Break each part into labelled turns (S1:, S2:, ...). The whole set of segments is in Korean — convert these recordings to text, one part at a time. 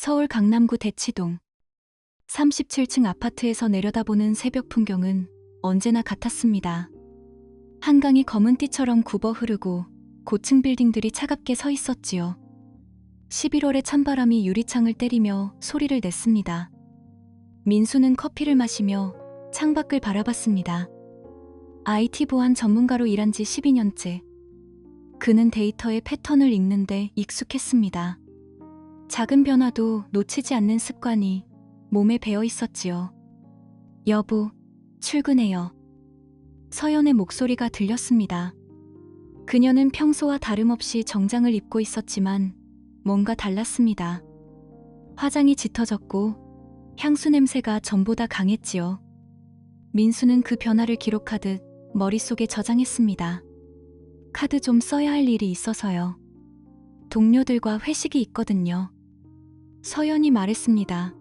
S1: 서울 강남구 대치동 37층 아파트에서 내려다보는 새벽 풍경은 언제나 같았습니다. 한강이 검은 띠처럼 굽어 흐르고 고층 빌딩들이 차갑게 서 있었지요. 11월의 찬바람이 유리창을 때리며 소리를 냈습니다. 민수는 커피를 마시며 창밖을 바라봤습니다. IT 보안 전문가로 일한 지 12년째. 그는 데이터의 패턴을 읽는데 익숙했습니다. 작은 변화도 놓치지 않는 습관이 몸에 배어 있었지요. 여보, 출근해요. 서연의 목소리가 들렸습니다. 그녀는 평소와 다름없이 정장을 입고 있었지만 뭔가 달랐습니다. 화장이 짙어졌고 향수 냄새가 전보다 강했지요. 민수는 그 변화를 기록하듯 머릿속에 저장했습니다. 카드 좀 써야 할 일이 있어서요. 동료들과 회식이 있거든요. 서연이 말했습니다.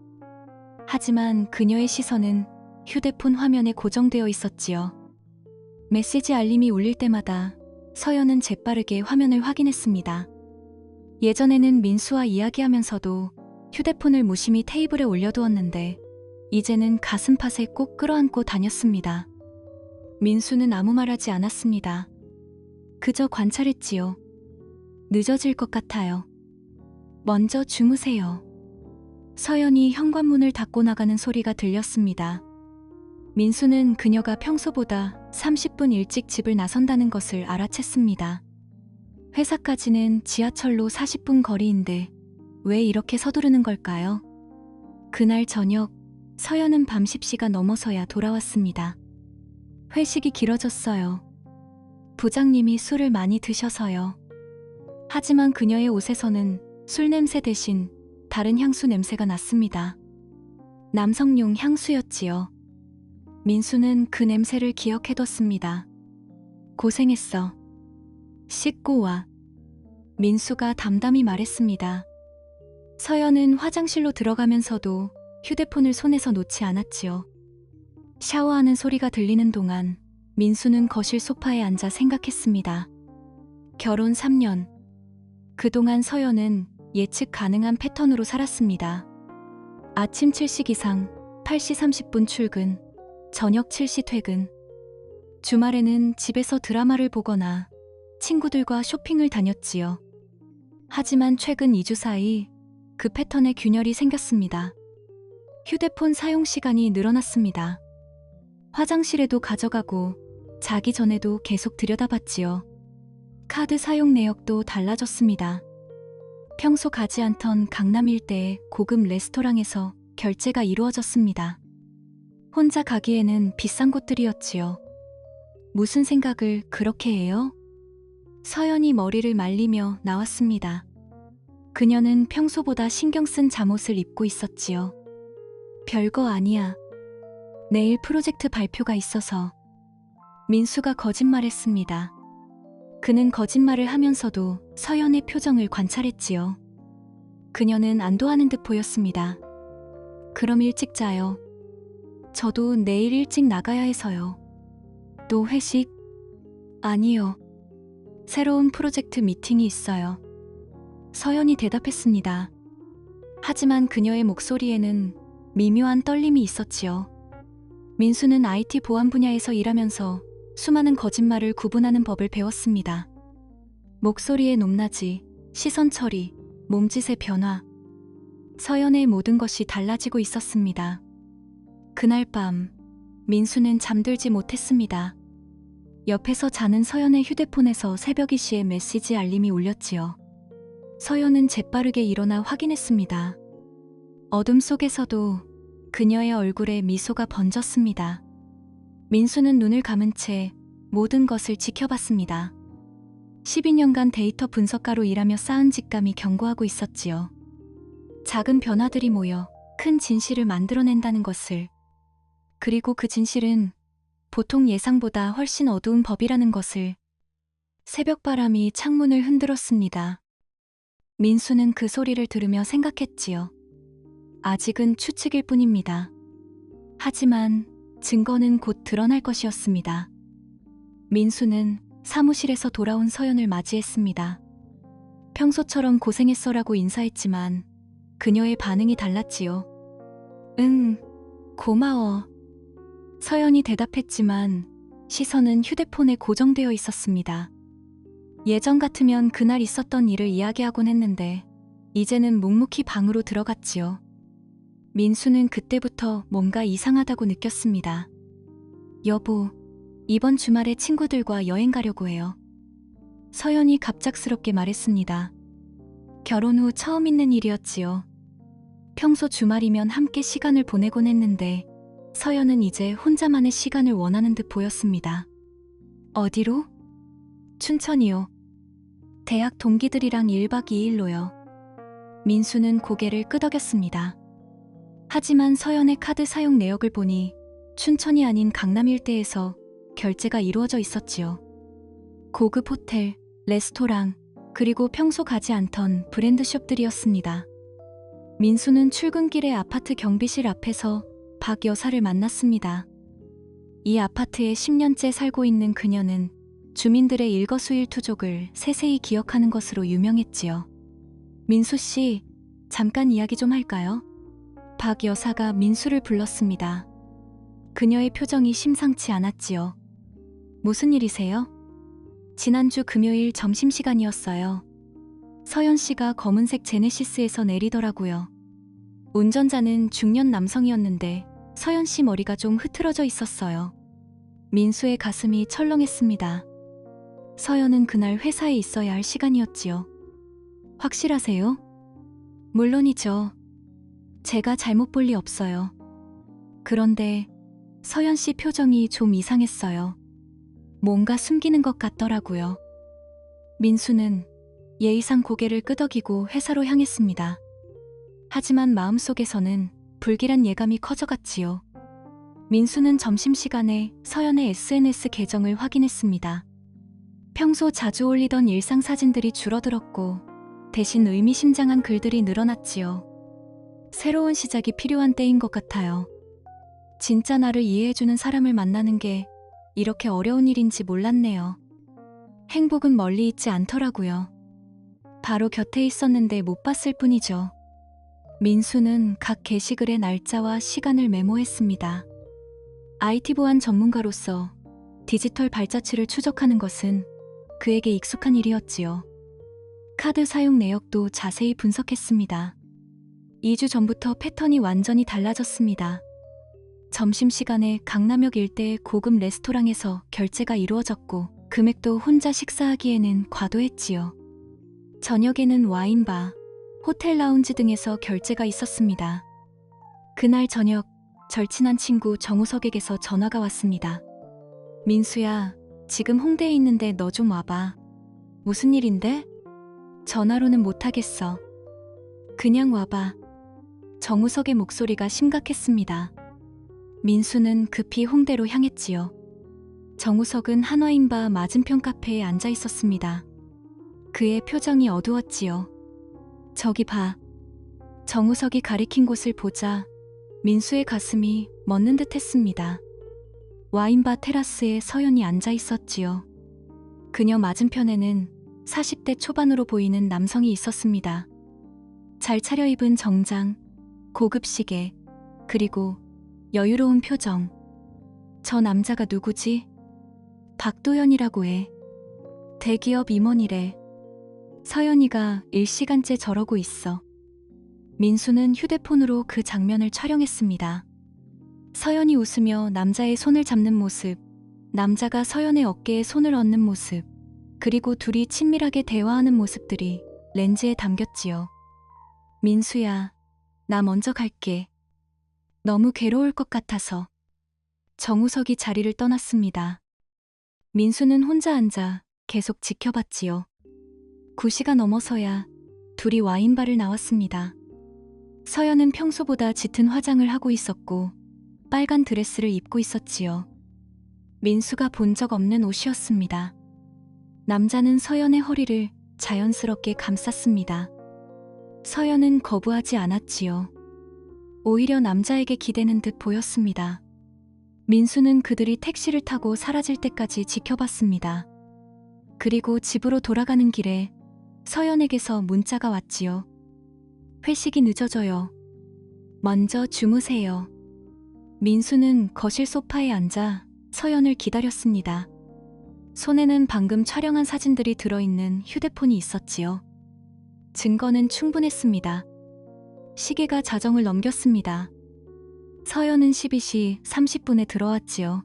S1: 하지만 그녀의 시선은 휴대폰 화면에 고정되어 있었지요. 메시지 알림이 울릴 때마다 서연은 재빠르게 화면을 확인했습니다. 예전에는 민수와 이야기하면서도 휴대폰을 무심히 테이블에 올려두었는데 이제는 가슴팍에 꼭 끌어안고 다녔습니다. 민수는 아무 말하지 않았습니다. 그저 관찰했지요. 늦어질 것 같아요. 먼저 주무세요. 서연이 현관문을 닫고 나가는 소리가 들렸습니다. 민수는 그녀가 평소보다 30분 일찍 집을 나선다는 것을 알아챘습니다. 회사까지는 지하철로 40분 거리인데 왜 이렇게 서두르는 걸까요? 그날 저녁, 서연은 밤 10시가 넘어서야 돌아왔습니다. 회식이 길어졌어요. 부장님이 술을 많이 드셔서요. 하지만 그녀의 옷에서는 술 냄새 대신 다른 향수 냄새가 났습니다. 남성용 향수였지요. 민수는 그 냄새를 기억해뒀습니다. 고생했어. 씻고 와. 민수가 담담히 말했습니다. 서연은 화장실로 들어가면서도 휴대폰을 손에서 놓지 않았지요. 샤워하는 소리가 들리는 동안 민수는 거실 소파에 앉아 생각했습니다. 결혼 3년. 그동안 서연은 예측 가능한 패턴으로 살았습니다. 아침 7시 기상, 8시 30분 출근, 저녁 7시 퇴근. 주말에는 집에서 드라마를 보거나 친구들과 쇼핑을 다녔지요. 하지만 최근 2주 사이 그 패턴에 균열이 생겼습니다. 휴대폰 사용 시간이 늘어났습니다. 화장실에도 가져가고 자기 전에도 계속 들여다봤지요. 카드 사용 내역도 달라졌습니다. 평소 가지 않던 강남 일대의 고급 레스토랑에서 결제가 이루어졌습니다. 혼자 가기에는 비싼 곳들이었지요. 무슨 생각을 그렇게 해요? 서연이 머리를 말리며 나왔습니다. 그녀는 평소보다 신경 쓴 잠옷을 입고 있었지요. 별거 아니야. 내일 프로젝트 발표가 있어서. 민수가 거짓말했습니다. 그는 거짓말을 하면서도 서연의 표정을 관찰했지요. 그녀는 안도하는 듯 보였습니다. 그럼 일찍 자요. 저도 내일 일찍 나가야 해서요. 또 회식? 아니요. 새로운 프로젝트 미팅이 있어요. 서연이 대답했습니다. 하지만 그녀의 목소리에는 미묘한 떨림이 있었지요. 민수는 IT 보안 분야에서 일하면서 수많은 거짓말을 구분하는 법을 배웠습니다. 목소리의 높낮이, 시선 처리, 몸짓의 변화. 서연의 모든 것이 달라지고 있었습니다. 그날 밤, 민수는 잠들지 못했습니다. 옆에서 자는 서연의 휴대폰에서 새벽 2시에 메시지 알림이 울렸지요. 서연은 재빠르게 일어나 확인했습니다. 어둠 속에서도 그녀의 얼굴에 미소가 번졌습니다. 민수는 눈을 감은 채 모든 것을 지켜봤습니다. 12년간 데이터 분석가로 일하며 쌓은 직감이 경고하고 있었지요. 작은 변화들이 모여 큰 진실을 만들어낸다는 것을. 그리고 그 진실은 보통 예상보다 훨씬 어두운 법이라는 것을. 새벽바람이 창문을 흔들었습니다. 민수는 그 소리를 들으며 생각했지요. 아직은 추측일 뿐입니다. 하지만 증거는 곧 드러날 것이었습니다. 민수는 사무실에서 돌아온 서연을 맞이했습니다. 평소처럼 고생했어라고 인사했지만 그녀의 반응이 달랐지요. 응, 고마워. 서연이 대답했지만 시선은 휴대폰에 고정되어 있었습니다. 예전 같으면 그날 있었던 일을 이야기하곤 했는데 이제는 묵묵히 방으로 들어갔지요. 민수는 그때부터 뭔가 이상하다고 느꼈습니다. 여보, 이번 주말에 친구들과 여행 가려고 해요. 서연이 갑작스럽게 말했습니다. 결혼 후 처음 있는 일이었지요. 평소 주말이면 함께 시간을 보내곤 했는데 서연은 이제 혼자만의 시간을 원하는 듯 보였습니다. 어디로? 춘천이요. 대학 동기들이랑 1박 2일로요. 민수는 고개를 끄덕였습니다. 하지만 서연의 카드 사용 내역을 보니 춘천이 아닌 강남 일대에서 결제가 이루어져 있었지요. 고급 호텔, 레스토랑, 그리고 평소 가지 않던 브랜드 숍들이었습니다. 민수는 출근길에 아파트 경비실 앞에서 박 여사를 만났습니다. 이 아파트에 10년째 살고 있는 그녀는 주민들의 일거수일투족을 세세히 기억하는 것으로 유명했지요. 민수 씨, 잠깐 이야기 좀 할까요? 박 여사가 민수를 불렀습니다. 그녀의 표정이 심상치 않았지요. 무슨 일이세요? 지난주 금요일 점심시간이었어요. 서연 씨가 검은색 제네시스에서 내리더라고요. 운전자는 중년 남성이었는데 서연 씨 머리가 좀 흐트러져 있었어요. 민수의 가슴이 철렁했습니다. 서연은 그날 회사에 있어야 할 시간이었지요. 확실하세요? 물론이죠. 제가 잘못 볼 리 없어요. 그런데 서연 씨 표정이 좀 이상했어요. 뭔가 숨기는 것 같더라고요. 민수는 예의상 고개를 끄덕이고 회사로 향했습니다. 하지만 마음속에서는 불길한 예감이 커져갔지요. 민수는 점심시간에 서연의 SNS 계정을 확인했습니다. 평소 자주 올리던 일상 사진들이 줄어들었고 대신 의미심장한 글들이 늘어났지요. 새로운 시작이 필요한 때인 것 같아요. 진짜 나를 이해해주는 사람을 만나는 게 이렇게 어려운 일인지 몰랐네요. 행복은 멀리 있지 않더라고요. 바로 곁에 있었는데 못 봤을 뿐이죠. 민수는 각 게시글의 날짜와 시간을 메모했습니다. IT 보안 전문가로서 디지털 발자취를 추적하는 것은 그에게 익숙한 일이었지요. 카드 사용 내역도 자세히 분석했습니다. 2주 전부터 패턴이 완전히 달라졌습니다. 점심시간에 강남역 일대의 고급 레스토랑에서 결제가 이루어졌고 금액도 혼자 식사하기에는 과도했지요. 저녁에는 와인바, 호텔 라운지 등에서 결제가 있었습니다. 그날 저녁 절친한 친구 정우석에게서 전화가 왔습니다. 민수야, 지금 홍대에 있는데 너 좀 와봐. 무슨 일인데? 전화로는 못하겠어. 그냥 와봐. 정우석의 목소리가 심각했습니다. 민수는 급히 홍대로 향했지요. 정우석은 한화인바 맞은편 카페에 앉아 있었습니다. 그의 표정이 어두웠지요. 저기 봐. 정우석이 가리킨 곳을 보자 민수의 가슴이 멎는 듯 했습니다. 와인바 테라스에 서연이 앉아 있었지요. 그녀 맞은편에는 40대 초반으로 보이는 남성이 있었습니다. 잘 차려입은 정장, 고급 시계, 그리고 여유로운 표정. 저 남자가 누구지? 박도연이라고 해. 대기업 임원이래. 서연이가 일시간째 저러고 있어. 민수는 휴대폰으로 그 장면을 촬영했습니다. 서연이 웃으며 남자의 손을 잡는 모습, 남자가 서연의 어깨에 손을 얹는 모습, 그리고 둘이 친밀하게 대화하는 모습들이 렌즈에 담겼지요. 민수야, 나 먼저 갈게. 너무 괴로울 것 같아서. 정우석이 자리를 떠났습니다. 민수는 혼자 앉아 계속 지켜봤지요. 9시가 넘어서야 둘이 와인바를 나왔습니다. 서연은 평소보다 짙은 화장을 하고 있었고 빨간 드레스를 입고 있었지요. 민수가 본 적 없는 옷이었습니다. 남자는 서연의 허리를 자연스럽게 감쌌습니다. 서연은 거부하지 않았지요. 오히려 남자에게 기대는 듯 보였습니다. 민수는 그들이 택시를 타고 사라질 때까지 지켜봤습니다. 그리고 집으로 돌아가는 길에 서연에게서 문자가 왔지요. 회식이 늦어져요. 먼저 주무세요. 민수는 거실 소파에 앉아 서연을 기다렸습니다. 손에는 방금 촬영한 사진들이 들어있는 휴대폰이 있었지요. 증거는 충분했습니다. 시계가 자정을 넘겼습니다. 서연은 12시 30분에 들어왔지요.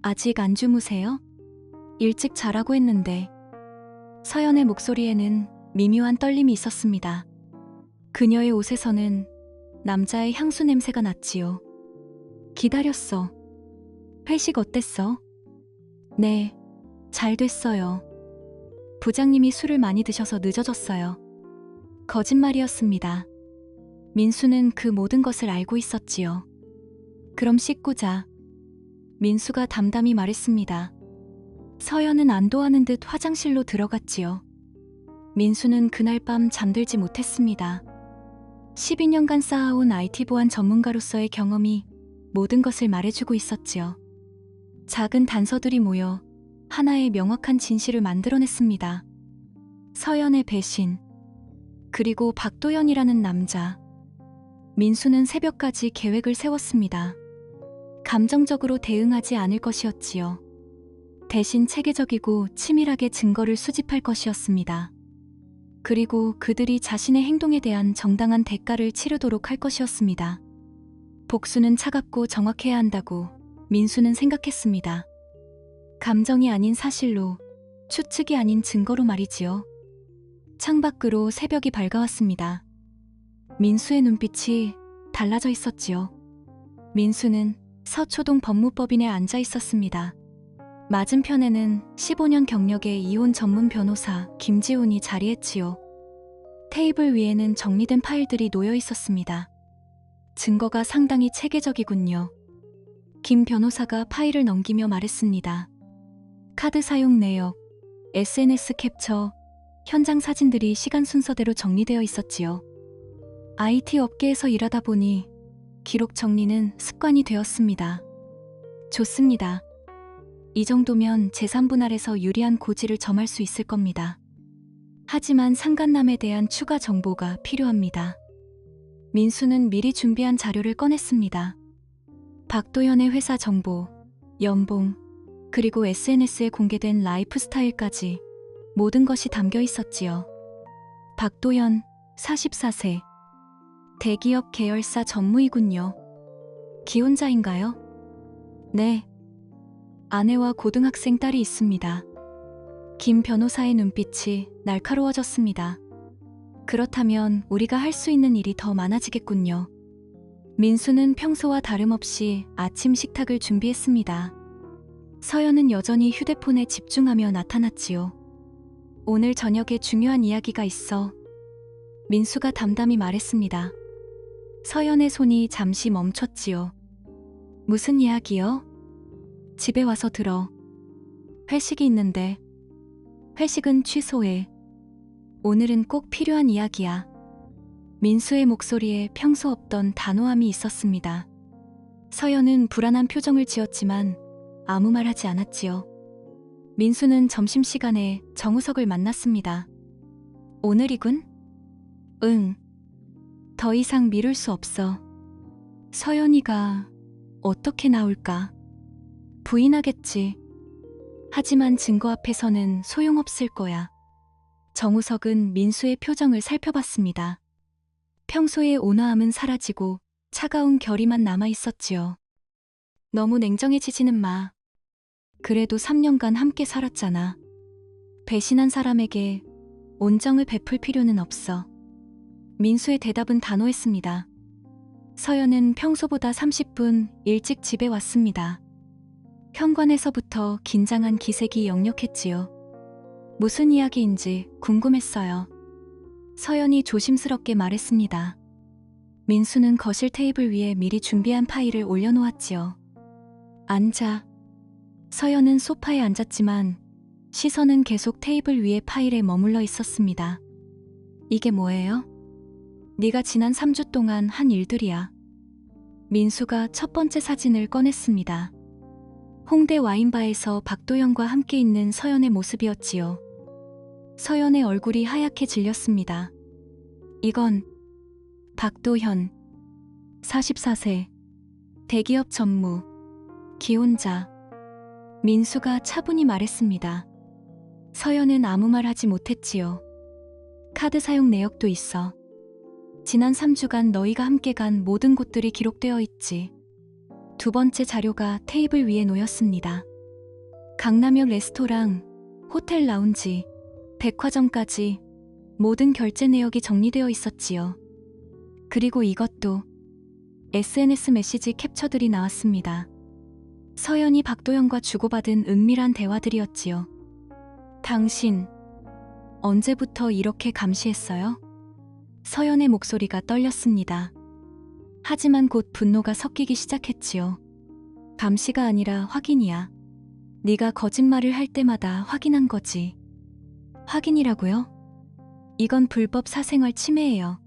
S1: 아직 안 주무세요? 일찍 자라고 했는데. 서연의 목소리에는 미묘한 떨림이 있었습니다. 그녀의 옷에서는 남자의 향수 냄새가 났지요. 기다렸어. 회식 어땠어? 네, 잘 됐어요. 부장님이 술을 많이 드셔서 늦어졌어요. 거짓말이었습니다. 민수는 그 모든 것을 알고 있었지요. 그럼 씻고 자. 민수가 담담히 말했습니다. 서연은 안도하는 듯 화장실로 들어갔지요. 민수는 그날 밤 잠들지 못했습니다. 12년간 쌓아온 IT 보안 전문가로서의 경험이 모든 것을 말해주고 있었지요. 작은 단서들이 모여 하나의 명확한 진실을 만들어냈습니다. 서연의 배신, 그리고 박도연이라는 남자. 민수는 새벽까지 계획을 세웠습니다. 감정적으로 대응하지 않을 것이었지요. 대신 체계적이고 치밀하게 증거를 수집할 것이었습니다. 그리고 그들이 자신의 행동에 대한 정당한 대가를 치르도록 할 것이었습니다. 복수는 차갑고 정확해야 한다고 민수는 생각했습니다. 감정이 아닌 사실로, 추측이 아닌 증거로 말이지요. 창밖으로 새벽이 밝아왔습니다. 민수의 눈빛이 달라져 있었지요. 민수는 서초동 법무법인에 앉아 있었습니다. 맞은편에는 15년 경력의 이혼 전문 변호사 김지훈이 자리했지요. 테이블 위에는 정리된 파일들이 놓여 있었습니다. 증거가 상당히 체계적이군요. 김 변호사가 파일을 넘기며 말했습니다. 카드 사용 내역, SNS 캡처, 현장 사진들이 시간 순서대로 정리되어 있었지요. IT 업계에서 일하다 보니 기록 정리는 습관이 되었습니다. 좋습니다. 이 정도면 재산분할에서 유리한 고지를 점할 수 있을 겁니다. 하지만 상간남에 대한 추가 정보가 필요합니다. 민수는 미리 준비한 자료를 꺼냈습니다. 박도연의 회사 정보, 연봉, 그리고 SNS에 공개된 라이프 스타일까지 모든 것이 담겨 있었지요. 박도연, 44세. 대기업 계열사 전무이군요. 기혼자인가요? 네. 아내와 고등학생 딸이 있습니다. 김 변호사의 눈빛이 날카로워졌습니다. 그렇다면 우리가 할 수 있는 일이 더 많아지겠군요. 민수는 평소와 다름없이 아침 식탁을 준비했습니다. 서연은 여전히 휴대폰에 집중하며 나타났지요. 오늘 저녁에 중요한 이야기가 있어. 민수가 담담히 말했습니다. 서연의 손이 잠시 멈췄지요. 무슨 이야기요? 집에 와서 들어. 회식이 있는데. 회식은 취소해. 오늘은 꼭 필요한 이야기야. 민수의 목소리에 평소 없던 단호함이 있었습니다. 서연은 불안한 표정을 지었지만 아무 말 하지 않았지요. 민수는 점심시간에 정우석을 만났습니다. 오늘이군? 응. 더 이상 미룰 수 없어. 서연이가 어떻게 나올까? 부인하겠지. 하지만 증거 앞에서는 소용없을 거야. 정우석은 민수의 표정을 살펴봤습니다. 평소의 온화함은 사라지고 차가운 결의만 남아 있었지요. 너무 냉정해지지는 마. 그래도 3년간 함께 살았잖아. 배신한 사람에게 온정을 베풀 필요는 없어. 민수의 대답은 단호했습니다. 서연은 평소보다 30분 일찍 집에 왔습니다. 현관에서부터 긴장한 기색이 역력했지요. 무슨 이야기인지 궁금했어요. 서연이 조심스럽게 말했습니다. 민수는 거실 테이블 위에 미리 준비한 파일을 올려놓았지요. 앉아. 서연은 소파에 앉았지만 시선은 계속 테이블 위의 파일에 머물러 있었습니다. 이게 뭐예요? 네가 지난 3주 동안 한 일들이야. 민수가 첫 번째 사진을 꺼냈습니다. 홍대 와인바에서 박도연과 함께 있는 서연의 모습이었지요. 서연의 얼굴이 하얗게 질렸습니다. 이건 박도현, 44세, 대기업 전무, 기혼자. 민수가 차분히 말했습니다. 서연은 아무 말 하지 못했지요. 카드 사용 내역도 있어. 지난 3주간 너희가 함께 간 모든 곳들이 기록되어 있지. 두 번째 자료가 테이블 위에 놓였습니다. 강남역 레스토랑, 호텔 라운지, 백화점까지 모든 결제 내역이 정리되어 있었지요. 그리고 이것도 SNS 메시지 캡처들이 나왔습니다. 서연이 박도현과 주고받은 은밀한 대화들이었지요. 당신, 언제부터 이렇게 감시했어요? 서연의 목소리가 떨렸습니다. 하지만 곧 분노가 섞이기 시작했지요. 감시가 아니라 확인이야. 네가 거짓말을 할 때마다 확인한 거지. 확인이라고요? 이건 불법 사생활 침해예요.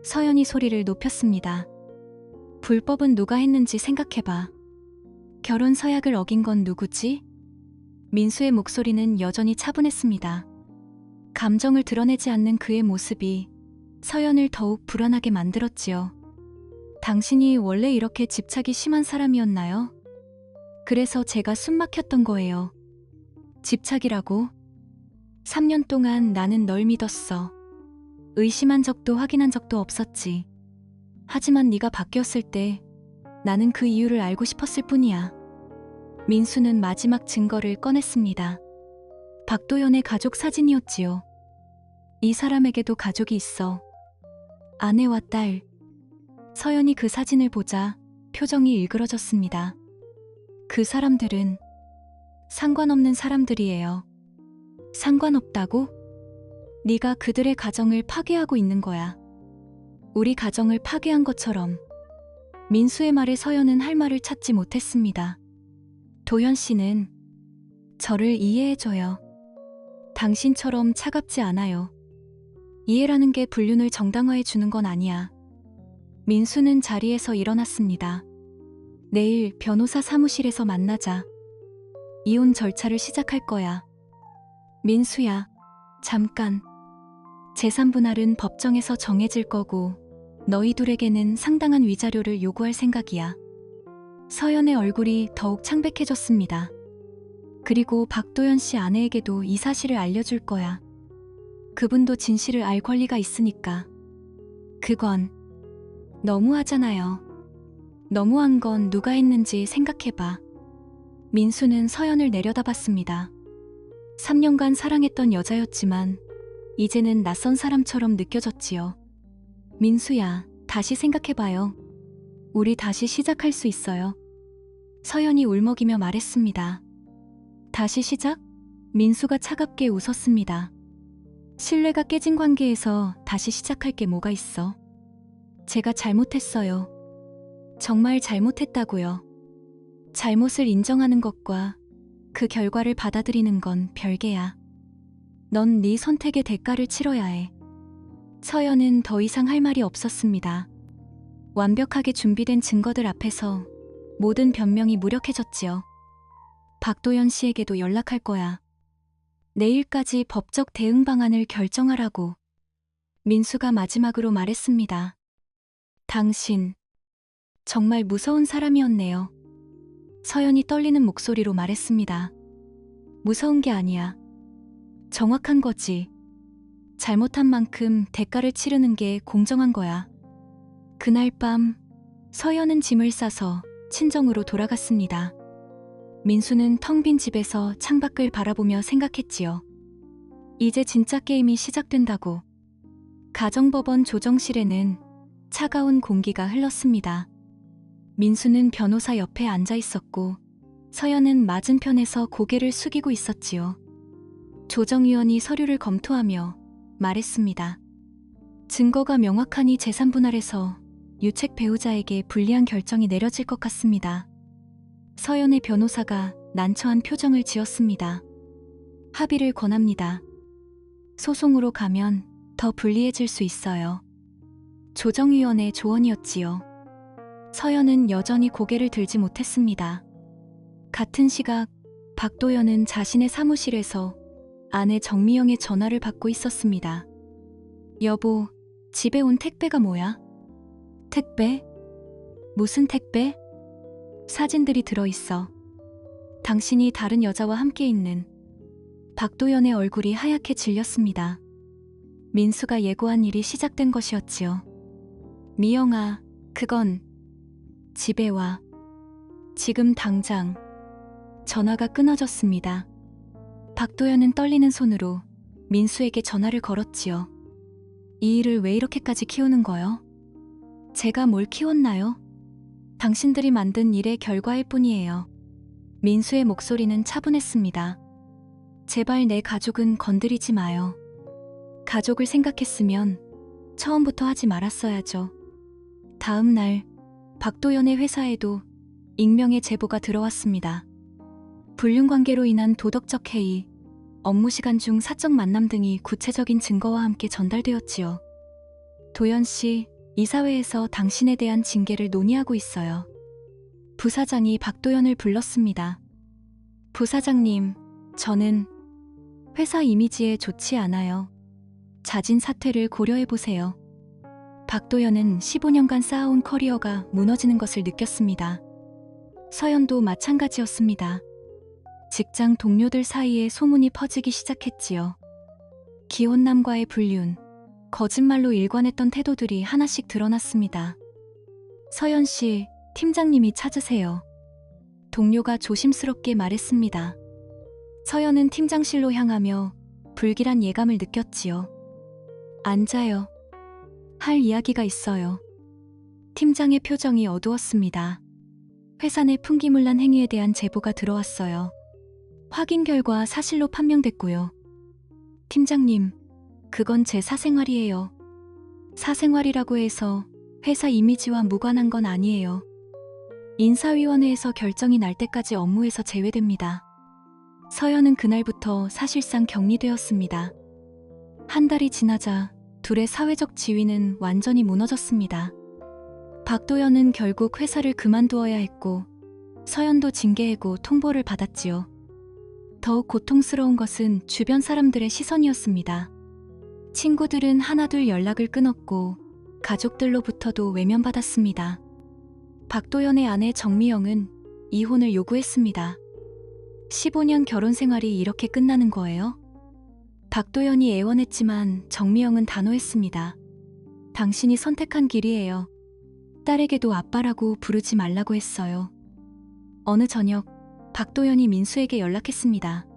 S1: 서연이 소리를 높였습니다. 불법은 누가 했는지 생각해봐. 결혼 서약을 어긴 건 누구지? 민수의 목소리는 여전히 차분했습니다. 감정을 드러내지 않는 그의 모습이 서연을 더욱 불안하게 만들었지요. 당신이 원래 이렇게 집착이 심한 사람이었나요? 그래서 제가 숨막혔던 거예요. 집착이라고? 3년 동안 나는 널 믿었어. 의심한 적도 확인한 적도 없었지. 하지만 네가 바뀌었을 때 나는 그 이유를 알고 싶었을 뿐이야. 민수는 마지막 증거를 꺼냈습니다. 박도현의 가족 사진이었지요. 이 사람에게도 가족이 있어. 아내와 딸. 서연이 그 사진을 보자 표정이 일그러졌습니다. 그 사람들은 상관없는 사람들이에요. 상관없다고? 네가 그들의 가정을 파괴하고 있는 거야. 우리 가정을 파괴한 것처럼. 민수의 말에 서연은 할 말을 찾지 못했습니다. 도현 씨는 저를 이해해줘요. 당신처럼 차갑지 않아요. 이해라는 게 불륜을 정당화해 주는 건 아니야. 민수는 자리에서 일어났습니다. 내일 변호사 사무실에서 만나자. 이혼 절차를 시작할 거야. 민수야, 잠깐. 재산 분할은 법정에서 정해질 거고 너희 둘에게는 상당한 위자료를 요구할 생각이야. 서연의 얼굴이 더욱 창백해졌습니다. 그리고 박도현 씨 아내에게도 이 사실을 알려줄 거야. 그분도 진실을 알 권리가 있으니까. 그건 너무하잖아요. 너무한 건 누가 했는지 생각해봐. 민수는 서연을 내려다봤습니다. 3년간 사랑했던 여자였지만 이제는 낯선 사람처럼 느껴졌지요. 민수야, 다시 생각해봐요. 우리 다시 시작할 수 있어요. 서연이 울먹이며 말했습니다. 다시 시작? 민수가 차갑게 웃었습니다. 신뢰가 깨진 관계에서 다시 시작할 게 뭐가 있어? 제가 잘못했어요. 정말 잘못했다고요. 잘못을 인정하는 것과 그 결과를 받아들이는 건 별개야. 넌 네 선택의 대가를 치러야 해. 서연은 더 이상 할 말이 없었습니다. 완벽하게 준비된 증거들 앞에서 모든 변명이 무력해졌지요. 박도현 씨에게도 연락할 거야. 내일까지 법적 대응 방안을 결정하라고. 민수가 마지막으로 말했습니다. 당신, 정말 무서운 사람이었네요. 서연이 떨리는 목소리로 말했습니다. 무서운 게 아니야. 정확한 거지. 잘못한 만큼 대가를 치르는 게 공정한 거야. 그날 밤, 서연은 짐을 싸서 친정으로 돌아갔습니다. 민수는 텅 빈 집에서 창밖을 바라보며 생각했지요. 이제 진짜 게임이 시작된다고. 가정법원 조정실에는 차가운 공기가 흘렀습니다. 민수는 변호사 옆에 앉아 있었고 서연은 맞은편에서 고개를 숙이고 있었지요. 조정위원이 서류를 검토하며 말했습니다. 증거가 명확하니 재산 분할에서 유책 배우자에게 불리한 결정이 내려질 것 같습니다. 서연의 변호사가 난처한 표정을 지었습니다. 합의를 권합니다. 소송으로 가면 더 불리해질 수 있어요. 조정위원의 조언이었지요. 서연은 여전히 고개를 들지 못했습니다. 같은 시각 박도연은 자신의 사무실에서 아내 정미영의 전화를 받고 있었습니다. 여보, 집에 온 택배가 뭐야? 택배? 무슨 택배? 사진들이 들어있어. 당신이 다른 여자와 함께 있는. 박도연의 얼굴이 하얗게 질렸습니다. 민수가 예고한 일이 시작된 것이었지요. 미영아, 그건 집에 와. 지금 당장. 전화가 끊어졌습니다. 박도연은 떨리는 손으로 민수에게 전화를 걸었지요. 이 일을 왜 이렇게까지 키우는 거요? 제가 뭘 키웠나요? 당신들이 만든 일의 결과일 뿐이에요. 민수의 목소리는 차분했습니다. 제발 내 가족은 건드리지 마요. 가족을 생각했으면 처음부터 하지 말았어야죠. 다음 날 박도연의 회사에도 익명의 제보가 들어왔습니다. 불륜관계로 인한 도덕적 해이, 업무 시간 중 사적 만남 등이 구체적인 증거와 함께 전달되었지요. 도연 씨, 이사회에서 당신에 대한 징계를 논의하고 있어요. 부사장이 박도연을 불렀습니다. 부사장님, 저는 회사 이미지에 좋지 않아요. 자진 사퇴를 고려해보세요. 박도연은 15년간 쌓아온 커리어가 무너지는 것을 느꼈습니다. 서연도 마찬가지였습니다. 직장 동료들 사이에 소문이 퍼지기 시작했지요. 기혼남과의 불륜, 거짓말로 일관했던 태도들이 하나씩 드러났습니다. 서연 씨, 팀장님이 찾으세요. 동료가 조심스럽게 말했습니다. 서연은 팀장실로 향하며 불길한 예감을 느꼈지요. 앉아요. 할 이야기가 있어요. 팀장의 표정이 어두웠습니다. 회사 내 풍기문란 행위에 대한 제보가 들어왔어요. 확인 결과 사실로 판명됐고요. 팀장님, 그건 제 사생활이에요. 사생활이라고 해서 회사 이미지와 무관한 건 아니에요. 인사위원회에서 결정이 날 때까지 업무에서 제외됩니다. 서연은 그날부터 사실상 격리되었습니다. 한 달이 지나자 둘의 사회적 지위는 완전히 무너졌습니다. 박도연은 결국 회사를 그만두어야 했고 서연도 징계해고 통보를 받았지요. 더욱 고통스러운 것은 주변 사람들의 시선이었습니다. 친구들은 하나둘 연락을 끊었고 가족들로부터도 외면받았습니다. 박도연의 아내 정미영은 이혼을 요구했습니다. 15년 결혼 생활이 이렇게 끝나는 거예요? 박도연이 애원했지만 정미영은 단호했습니다. 당신이 선택한 길이에요. 딸에게도 아빠라고 부르지 말라고 했어요. 어느 저녁 박도연이 민수에게 연락했습니다.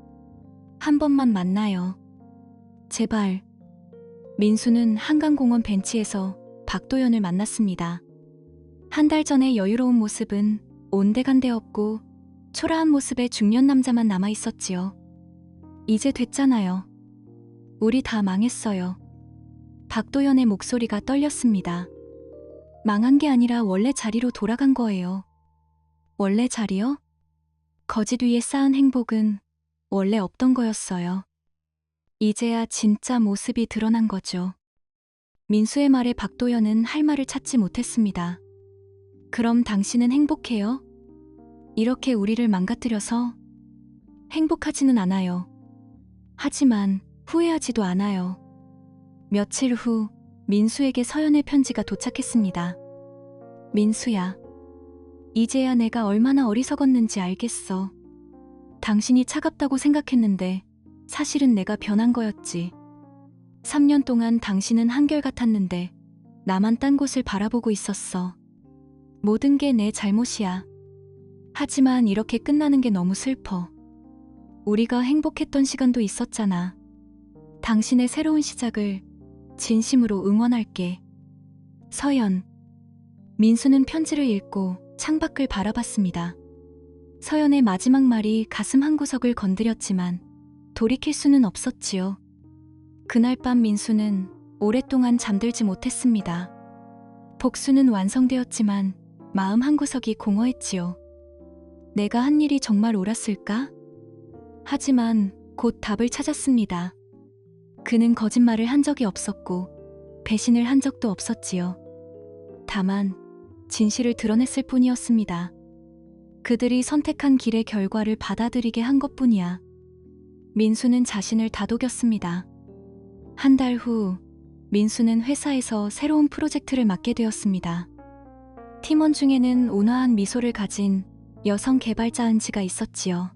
S1: 한 번만 만나요. 제발. 민수는 한강공원 벤치에서 박도연을 만났습니다. 한 달 전의 여유로운 모습은 온데간데 없고 초라한 모습의 중년 남자만 남아있었지요. 이제 됐잖아요. 우리 다 망했어요. 박도연의 목소리가 떨렸습니다. 망한 게 아니라 원래 자리로 돌아간 거예요. 원래 자리요? 거짓 위에 쌓은 행복은 원래 없던 거였어요. 이제야 진짜 모습이 드러난 거죠. 민수의 말에 박도연은 할 말을 찾지 못했습니다. 그럼 당신은 행복해요? 이렇게 우리를 망가뜨려서? 행복하지는 않아요. 하지만 후회하지도 않아요. 며칠 후 민수에게 서연의 편지가 도착했습니다. 민수야, 이제야 내가 얼마나 어리석었는지 알겠어. 당신이 차갑다고 생각했는데 사실은 내가 변한 거였지. 3년 동안 당신은 한결같았는데 나만 딴 곳을 바라보고 있었어. 모든 게 내 잘못이야. 하지만 이렇게 끝나는 게 너무 슬퍼. 우리가 행복했던 시간도 있었잖아. 당신의 새로운 시작을 진심으로 응원할게. 서연. 민수는 편지를 읽고 창밖을 바라봤습니다. 서연의 마지막 말이 가슴 한구석을 건드렸지만 돌이킬 수는 없었지요. 그날 밤 민수는 오랫동안 잠들지 못했습니다. 복수는 완성되었지만 마음 한구석이 공허했지요. 내가 한 일이 정말 옳았을까? 하지만 곧 답을 찾았습니다. 그는 거짓말을 한 적이 없었고 배신을 한 적도 없었지요. 다만 진실을 드러냈을 뿐이었습니다. 그들이 선택한 길의 결과를 받아들이게 한 것뿐이야. 민수는 자신을 다독였습니다. 한 달 후 민수는 회사에서 새로운 프로젝트를 맡게 되었습니다. 팀원 중에는 온화한 미소를 가진 여성 개발자 은지가 있었지요.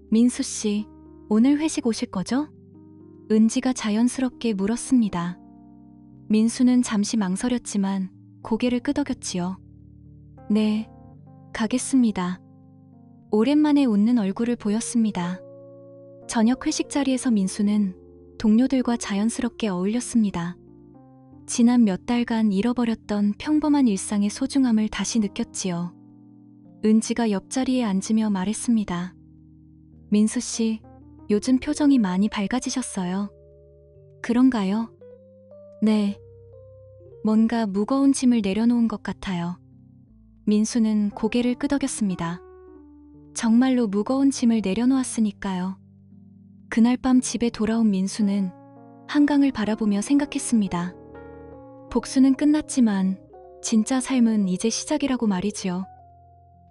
S1: 민수 씨, 오늘 회식 오실 거죠? 은지가 자연스럽게 물었습니다. 민수는 잠시 망설였지만 고개를 끄덕였지요. 네, 가겠습니다. 오랜만에 웃는 얼굴을 보였습니다. 저녁 회식 자리에서 민수는 동료들과 자연스럽게 어울렸습니다. 지난 몇 달간 잃어버렸던 평범한 일상의 소중함을 다시 느꼈지요. 은지가 옆자리에 앉으며 말했습니다. 민수 씨, 요즘 표정이 많이 밝아지셨어요. 그런가요? 네. 뭔가 무거운 짐을 내려놓은 것 같아요. 민수는 고개를 끄덕였습니다. 정말로 무거운 짐을 내려놓았으니까요. 그날 밤 집에 돌아온 민수는 한강을 바라보며 생각했습니다. 복수는 끝났지만 진짜 삶은 이제 시작이라고 말이지요.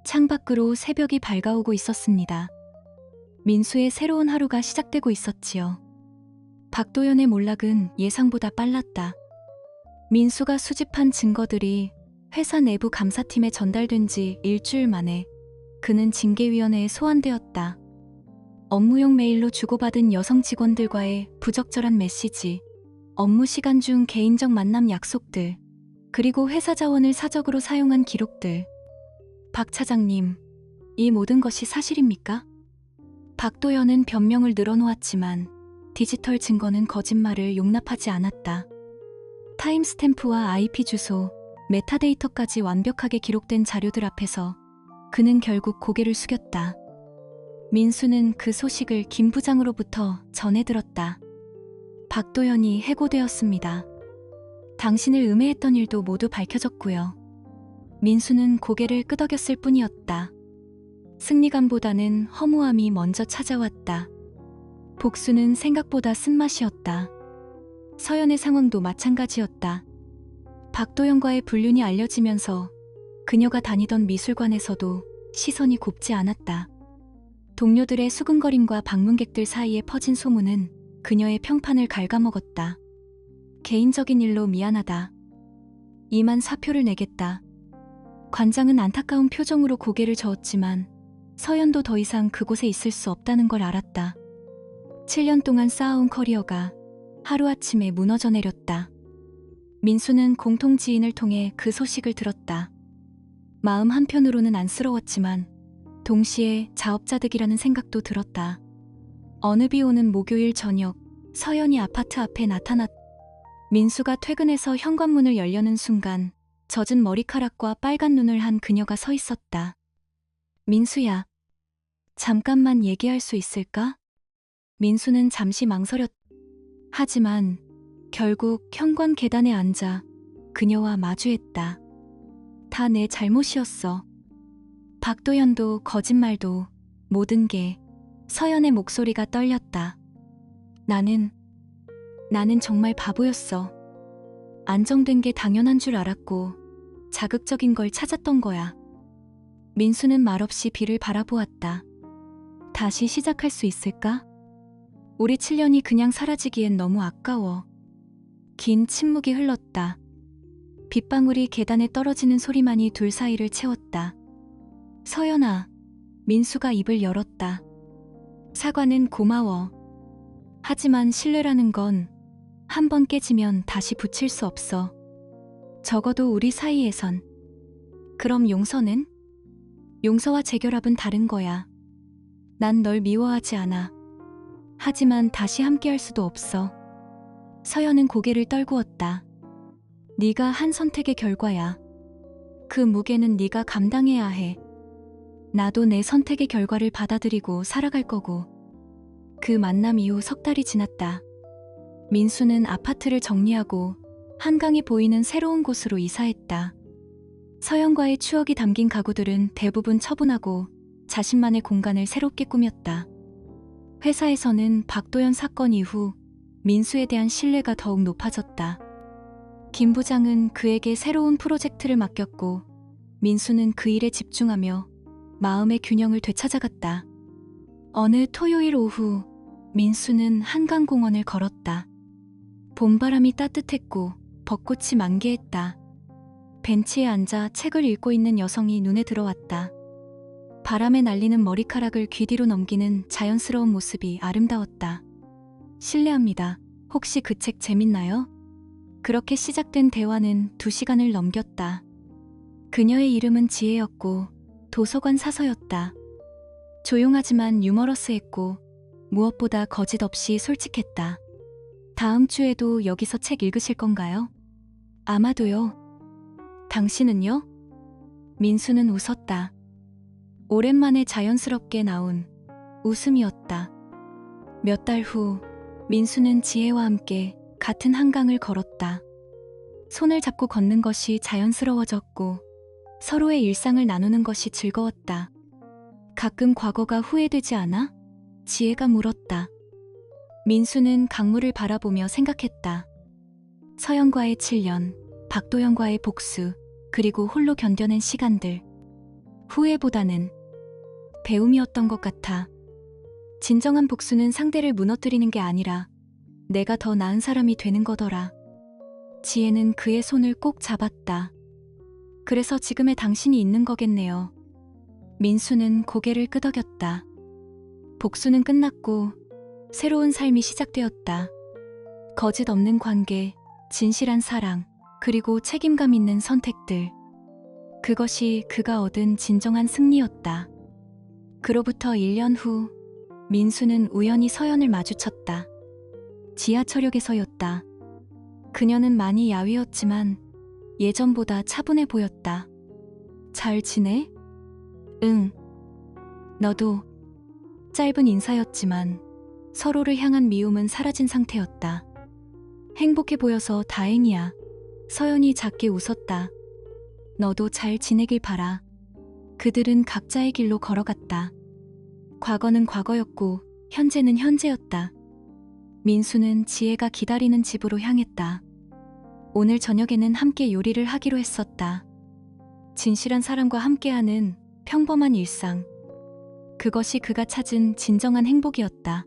S1: 창밖으로 새벽이 밝아오고 있었습니다. 민수의 새로운 하루가 시작되고 있었지요. 박도연의 몰락은 예상보다 빨랐다. 민수가 수집한 증거들이 회사 내부 감사팀에 전달된 지 일주일 만에 그는 징계위원회에 소환되었다. 업무용 메일로 주고받은 여성 직원들과의 부적절한 메시지, 업무 시간 중 개인적 만남 약속들, 그리고 회사 자원을 사적으로 사용한 기록들. 박 차장님, 이 모든 것이 사실입니까? 박도연은 변명을 늘어놓았지만 디지털 증거는 거짓말을 용납하지 않았다. 타임스탬프와 IP 주소, 메타데이터까지 완벽하게 기록된 자료들 앞에서 그는 결국 고개를 숙였다. 민수는 그 소식을 김 부장으로부터 전해 들었다. 박도연이 해고되었습니다. 당신을 음해했던 일도 모두 밝혀졌고요. 민수는 고개를 끄덕였을 뿐이었다. 승리감보다는 허무함이 먼저 찾아왔다. 복수는 생각보다 쓴맛이었다. 서연의 상황도 마찬가지였다. 박도연과의 불륜이 알려지면서 그녀가 다니던 미술관에서도 시선이 곱지 않았다. 동료들의 수근거림과 방문객들 사이에 퍼진 소문은 그녀의 평판을 갉아먹었다. 개인적인 일로 미안하다. 이만 사표를 내겠다. 관장은 안타까운 표정으로 고개를 저었지만 서연도 더 이상 그곳에 있을 수 없다는 걸 알았다. 7년 동안 쌓아온 커리어가 하루아침에 무너져 내렸다. 민수는 공통 지인을 통해 그 소식을 들었다. 마음 한편으로는 안쓰러웠지만 동시에 자업자득이라는 생각도 들었다. 어느 비 오는 목요일 저녁, 서연이 아파트 앞에 나타났다. 민수가 퇴근해서 현관문을 열려는 순간 젖은 머리카락과 빨간 눈을 한 그녀가 서 있었다. 민수야, 잠깐만 얘기할 수 있을까? 민수는 잠시 망설였다. 하지만 결국 현관 계단에 앉아 그녀와 마주했다. 다 내 잘못이었어. 박도연도 거짓말도 모든 게. 서연의 목소리가 떨렸다. 나는 정말 바보였어. 안정된 게 당연한 줄 알았고 자극적인 걸 찾았던 거야. 민수는 말없이 비를 바라보았다. 다시 시작할 수 있을까? 우리 7년이 그냥 사라지기엔 너무 아까워. 긴 침묵이 흘렀다. 빗방울이 계단에 떨어지는 소리만이 둘 사이를 채웠다. 서연아, 민수가 입을 열었다. 사과는 고마워. 하지만 신뢰라는 건 한 번 깨지면 다시 붙일 수 없어. 적어도 우리 사이에선. 그럼 용서는? 용서와 재결합은 다른 거야. 난 널 미워하지 않아. 하지만 다시 함께할 수도 없어. 서연은 고개를 떨구었다. 네가 한 선택의 결과야. 그 무게는 네가 감당해야 해. 나도 내 선택의 결과를 받아들이고 살아갈 거고. 그 만남 이후 석 달이 지났다. 민수는 아파트를 정리하고 한강이 보이는 새로운 곳으로 이사했다. 서연과의 추억이 담긴 가구들은 대부분 처분하고 자신만의 공간을 새롭게 꾸몄다. 회사에서는 박도연 사건 이후 민수에 대한 신뢰가 더욱 높아졌다. 김 부장은 그에게 새로운 프로젝트를 맡겼고 민수는 그 일에 집중하며 마음의 균형을 되찾아갔다. 어느 토요일 오후 민수는 한강공원을 걸었다. 봄바람이 따뜻했고 벚꽃이 만개했다. 벤치에 앉아 책을 읽고 있는 여성이 눈에 들어왔다. 바람에 날리는 머리카락을 귀 뒤로 넘기는 자연스러운 모습이 아름다웠다. 실례합니다. 혹시 그 책 재밌나요? 그렇게 시작된 대화는 2시간을 넘겼다. 그녀의 이름은 지혜였고 도서관 사서였다. 조용하지만 유머러스했고 무엇보다 거짓 없이 솔직했다. 다음 주에도 여기서 책 읽으실 건가요? 아마도요. 당신은요? 민수는 웃었다. 오랜만에 자연스럽게 나온 웃음이었다. 몇 달 후 민수는 지혜와 함께 같은 한강을 걸었다. 손을 잡고 걷는 것이 자연스러워졌고 서로의 일상을 나누는 것이 즐거웠다. 가끔 과거가 후회되지 않아? 지혜가 물었다. 민수는 강물을 바라보며 생각했다. 서영과의 7년, 박도영과의 복수, 그리고 홀로 견뎌낸 시간들. 후회보다는 배움이었던 것 같아. 진정한 복수는 상대를 무너뜨리는 게 아니라 내가 더 나은 사람이 되는 거더라. 지혜는 그의 손을 꼭 잡았다. 그래서 지금의 당신이 있는 거겠네요. 민수는 고개를 끄덕였다. 복수는 끝났고 새로운 삶이 시작되었다. 거짓 없는 관계, 진실한 사랑, 그리고 책임감 있는 선택들. 그것이 그가 얻은 진정한 승리였다. 그로부터 1년 후 민수는 우연히 서연을 마주쳤다. 지하철역에서였다. 그녀는 많이 야위었지만 예전보다 차분해 보였다. 잘 지내? 응. 너도. 짧은 인사였지만 서로를 향한 미움은 사라진 상태였다. 행복해 보여서 다행이야. 서연이 작게 웃었다. 너도 잘 지내길 바라. 그들은 각자의 길로 걸어갔다. 과거는 과거였고 현재는 현재였다. 민수는 지혜가 기다리는 집으로 향했다. 오늘 저녁에는 함께 요리를 하기로 했었다. 진실한 사람과 함께하는 평범한 일상. 그것이 그가 찾은 진정한 행복이었다.